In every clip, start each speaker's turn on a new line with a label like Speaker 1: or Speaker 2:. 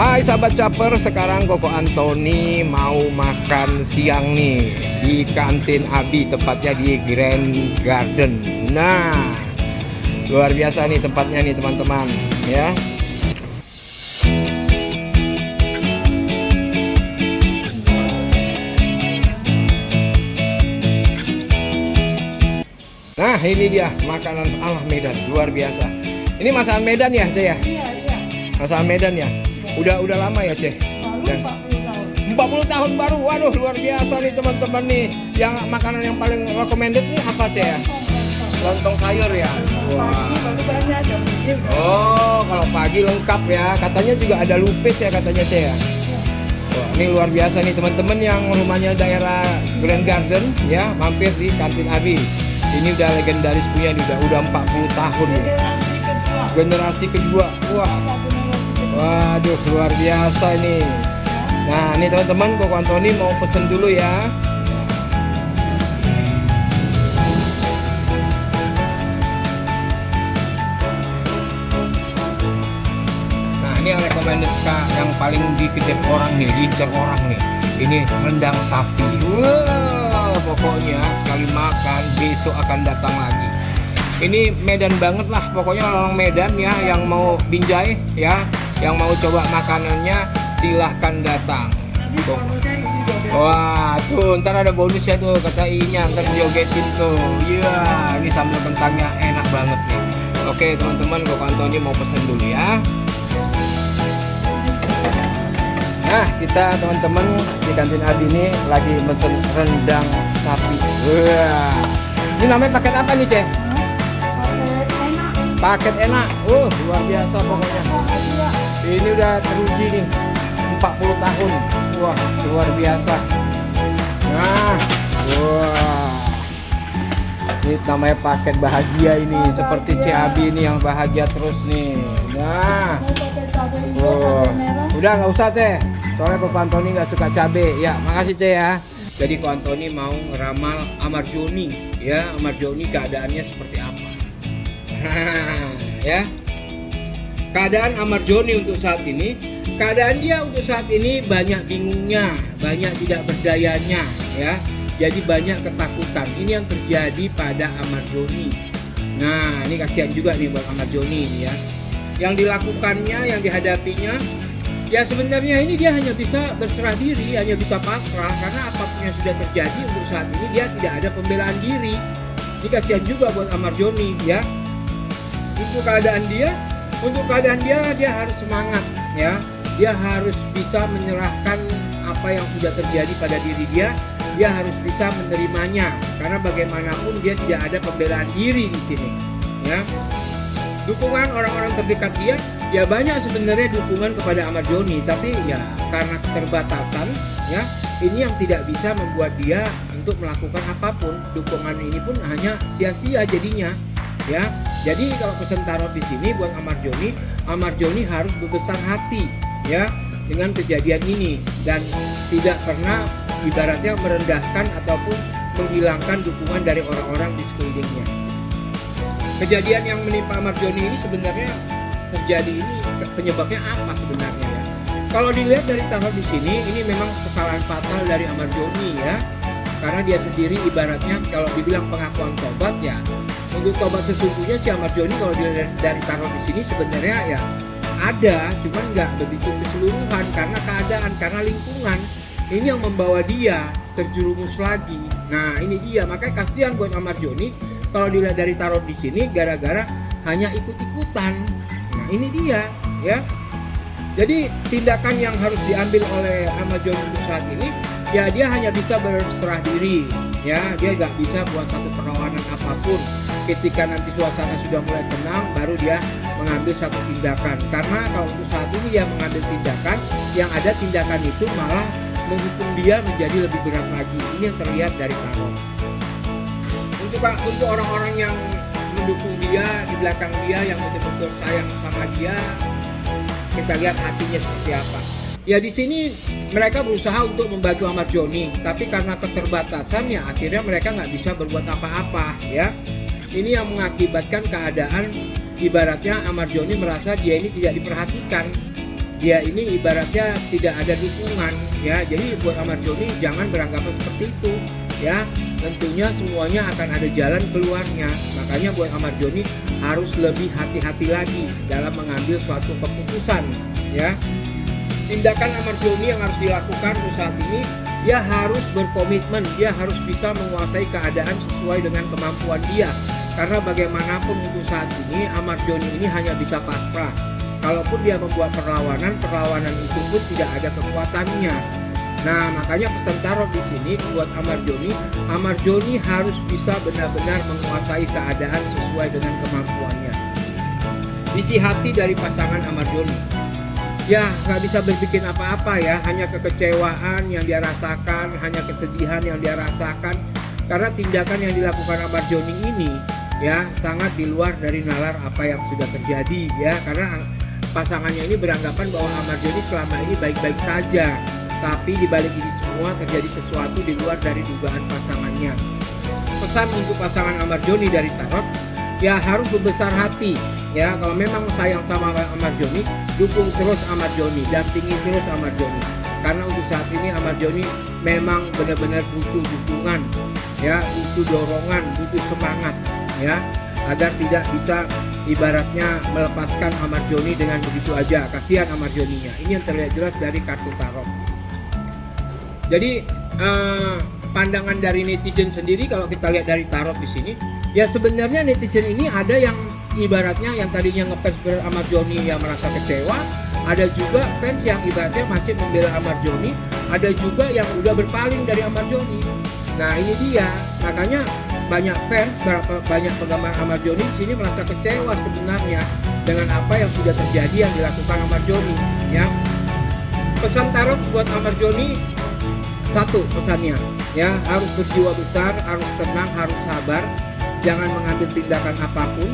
Speaker 1: Hai sahabat caper, sekarang Koko Antoni mau makan siang nih di kantin Abi, tepatnya di Grand Garden. Nah, luar biasa nih tempatnya nih teman-teman ya. Nah, ini dia makanan ala Medan, luar biasa. Ini masakan Medan ya, Ceh ya?
Speaker 2: Iya.
Speaker 1: Masakan Medan ya? Udah lama ya, Ceh?
Speaker 2: Baru 40 tahun.
Speaker 1: 40 tahun baru. Waduh, luar biasa nih teman-teman nih. Yang makanan yang paling recommended nih apa, Ceh ya? Lontong sayur ya. Wah.
Speaker 2: Pagi baru banyak jam 7.
Speaker 1: Oh, kalau pagi lengkap ya. Katanya juga ada lupis ya katanya, Ceh ya. Wah, ini luar biasa nih teman-teman yang rumahnya daerah Grand Garden ya, mampir di kantin Abi. Ini udah legendaris punya nih, udah 40 tahun nih. Generasi kedua. Wah. Waduh, luar biasa nih. Nah, ini teman-teman, Koko Antoni mau pesen dulu ya. Nah, ini yang recommended yang paling dikejar orang nih, diincar orang nih. Ini rendang sapi. Wow, pokoknya sekali makan besok akan datang lagi. Ini Medan banget lah, pokoknya orang Medan ya yang mau binjai ya, yang mau coba makanannya silahkan datang. Wah, tuh ntar ada bonusnya tuh kata Inya, ntar jogetin tuh. Iya, ini sambal kentangnya enak banget nih. Oke teman-teman, Koko Antoni mau pesen dulu ya. Nah, kita teman-teman di kantin Adi ini lagi mesen rendang sapi. Wah, ini namanya paket apa nih, Ceh? Paket enak. Luar biasa pokoknya. Ini udah teruji nih 40 tahun. Wah, luar biasa. Nah, wah. Ini namanya paket bahagia ini, seperti Abi ini yang bahagia terus nih. Nah. Udah nggak usah, Teh. Soalnya Koko Antoni nggak suka cabe. Ya, makasih, Teh ya. Jadi Koko Antoni mau ngeramal Amarjoni ya, Amarjoni keadaannya seperti apa? Ya. Keadaan Amarjoni untuk saat ini, keadaan dia untuk saat ini banyak bingungnya, banyak tidak berdayanya ya. Jadi banyak ketakutan. Ini yang terjadi pada Amarjoni. Nah, ini kasihan juga nih buat Amarjoni ini ya. Yang dilakukannya, yang dihadapinya, ya sebenarnya ini dia hanya bisa berserah diri, hanya bisa pasrah karena apapun yang sudah terjadi untuk saat ini dia tidak ada pembelaan diri. Ini kasihan juga buat Amarjoni ya. Untuk keadaan dia harus semangat ya. Dia harus bisa menyerahkan apa yang sudah terjadi pada diri dia. Dia harus bisa menerimanya karena bagaimanapun dia tidak ada pembelaan diri di sini ya. Dukungan orang-orang terdekat dia ya banyak sebenarnya dukungan kepada Amarjoni, tapi ya karena keterbatasan ya ini yang tidak bisa membuat dia untuk melakukan apapun. Dukungan ini pun hanya sia-sia jadinya ya. Jadi kalau pesan tarot di sini buat Amarjoni harus berbesar hati ya dengan kejadian ini dan tidak pernah ibaratnya merendahkan ataupun menghilangkan dukungan dari orang-orang di sekelilingnya. Kejadian yang menimpa Amarjoni ini sebenarnya terjadi ini penyebabnya apa sebenarnya ya? Kalau dilihat dari tarot di sini, ini memang kesalahan fatal dari Amarjoni ya. Karena dia sendiri ibaratnya kalau dibilang pengakuan tobat ya, untuk tobat sesungguhnya si Amarjoni kalau dilihat dari tarot di sini sebenarnya ya ada, cuman nggak begitu keseluruhan karena keadaan, karena lingkungan ini yang membawa dia terjerumus lagi. Nah ini dia, makanya kasihan buat Amarjoni kalau dilihat dari tarot di sini gara-gara hanya ikut-ikutan. Nah ini dia ya. Jadi tindakan yang harus diambil oleh Amarjoni untuk saat ini ya dia hanya bisa berserah diri ya, dia nggak bisa buat satu perlawanan apapun. Ketika nanti suasana sudah mulai tenang baru dia mengambil satu tindakan, karena kalau untuk saat ini dia mengambil tindakan, yang ada tindakan itu malah menghukum dia menjadi lebih berat lagi. Ini yang terlihat dari tarot. Untuk orang-orang yang mendukung dia di belakang dia, yang betul-betul sayang sama dia, kita lihat hatinya seperti apa. Ya di sini mereka berusaha untuk membantu Amarjoni, tapi karena keterbatasan ya akhirnya mereka nggak bisa berbuat apa-apa ya. Ini yang mengakibatkan keadaan ibaratnya Amarjoni merasa dia ini tidak diperhatikan. dia ini ibaratnya tidak ada dukungan ya. Jadi buat Ahmad Joni jangan beranggapan seperti itu ya. Tentunya semuanya akan ada jalan keluarnya. Makanya buat Ahmad Joni harus lebih hati-hati lagi dalam mengambil suatu keputusan ya. Tindakan Ahmad Joni yang harus dilakukan untuk saat ini, dia harus berkomitmen, dia harus bisa menguasai keadaan sesuai dengan kemampuan dia. Karena bagaimanapun untuk saat ini Ahmad Joni ini hanya bisa pasrah. Kalaupun dia membuat perlawanan itu pun tidak ada kekuatannya. Nah, makanya pesan tarot di sini buat Ahmad Joni harus bisa benar-benar menguasai keadaan sesuai dengan kemampuannya. Isi hati dari pasangan Ahmad Joni, ya nggak bisa berbikin apa-apa ya, hanya kekecewaan yang dia rasakan, hanya kesedihan yang dia rasakan. Karena tindakan yang dilakukan Ahmad Joni ini ya sangat di luar dari nalar apa yang sudah terjadi ya. Karena pasangannya ini beranggapan bahwa Ahmad Joni selama ini baik-baik saja, tapi di balik ini semua terjadi sesuatu di luar dari dugaan pasangannya. Pesan untuk pasangan Ahmad Joni dari tarot, ya harus berbesar hati ya. Kalau memang sayang sama Ahmad Joni, dukung terus Ahmad Joni, dampingi terus Ahmad Joni. Karena untuk saat ini Ahmad Joni memang benar-benar butuh dukungan ya, butuh dorongan, butuh semangat ya, agar tidak bisa ibaratnya melepaskan Ahmad Joni dengan begitu aja. Kasihan Ahmad Joninya. Ini yang terlihat jelas dari kartu tarot. Jadi pandangan dari netizen sendiri, kalau kita lihat dari tarot di sini, ya sebenarnya netizen ini ada yang ibaratnya yang tadinya ngefans berat Ahmad Joni yang merasa kecewa, ada juga fans yang ibaratnya masih membela Ahmad Joni, ada juga yang udah berpaling dari Ahmad Joni. Nah ini dia, makanya banyak fans, banyak penggemar Ahmad Joni di sini merasa kecewa sebenarnya dengan apa yang sudah terjadi yang dilakukan Ahmad Joni ya. Pesan tarot buat Ahmad Joni, satu pesannya ya, harus berjiwa besar, harus tenang, harus sabar, jangan mengambil tindakan apapun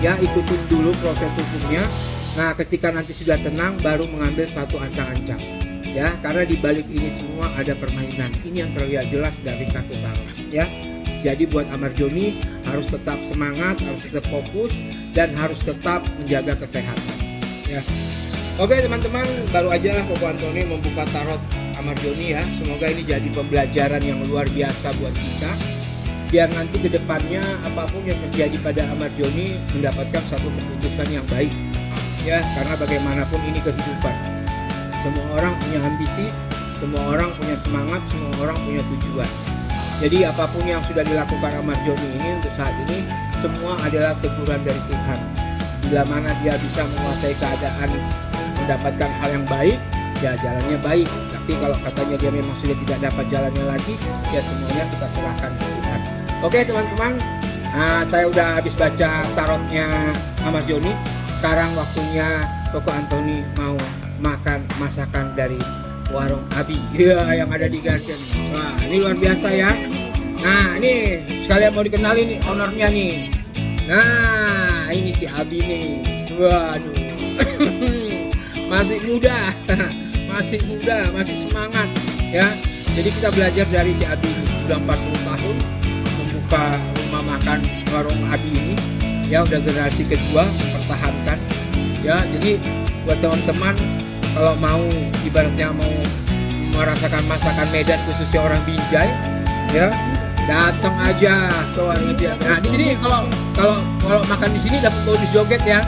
Speaker 1: ya, ikutin dulu proses hukumnya. Nah ketika nanti sudah tenang baru mengambil satu ancang-ancang ya, karena di balik ini semua ada permainan. Ini yang terlihat jelas dari kartu tarot ya. Jadi buat Ahmad Joni harus tetap semangat, harus tetap fokus, dan harus tetap menjaga kesehatan ya. Oke teman-teman, baru aja Koko Antoni membuka tarot Ahmad Joni ya. Semoga ini jadi pembelajaran yang luar biasa buat kita, biar nanti ke depannya apapun yang terjadi pada Ahmad Joni mendapatkan satu keputusan yang baik ya. Karena bagaimanapun ini kehidupan, semua orang punya ambisi, semua orang punya semangat, semua orang punya tujuan. Jadi apapun yang sudah dilakukan Ahmad Joni ini untuk saat ini semua adalah teguran dari Tuhan. Bila mana dia bisa menguasai keadaan, mendapatkan hal yang baik, ya jalannya baik. Tapi kalau katanya dia memang sudah tidak dapat jalannya lagi, ya semuanya kita serahkan ke Tuhan. Oke teman-teman, saya udah habis baca tarotnya Ahmad Joni. Sekarang waktunya Koko Antoni mau makan masakan dari warung Abi ya, yang ada di Garden. Wah ini luar biasa ya. Nah ini sekalian mau dikenalin nih ownernya nih. Nah ini si Abi nih. Waduh masih muda masih semangat ya. Jadi kita belajar dari si Abi ini, udah 40 tahun membuka rumah makan warung Abi ini ya, udah generasi kedua mempertahankan ya. Jadi buat teman-teman kalau mau ibaratnya mau merasakan masakan Medan khususnya orang Binjai ya, datang aja ke warung Abi. Nah di sini kalau makan di sini dapat bonus joget ya.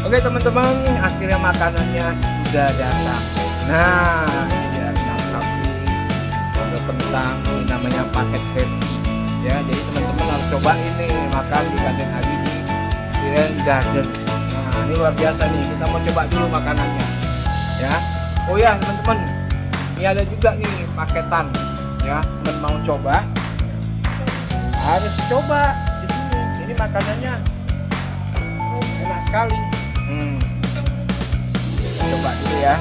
Speaker 1: Oke teman-teman, akhirnya makanannya sudah datang. Nah ini dia sapi, ada kentang, ini namanya paket happy ya. Jadi teman-teman harus cobain nih makan di Garden Abi di Grand Garden. Nah ini luar biasa nih, kita mau coba dulu makanannya ya. Oh ya teman-teman, ini ada juga nih paketan ya. Teman mau coba harus coba di sini. Ini makanannya enak sekali. Kita coba dulu ya.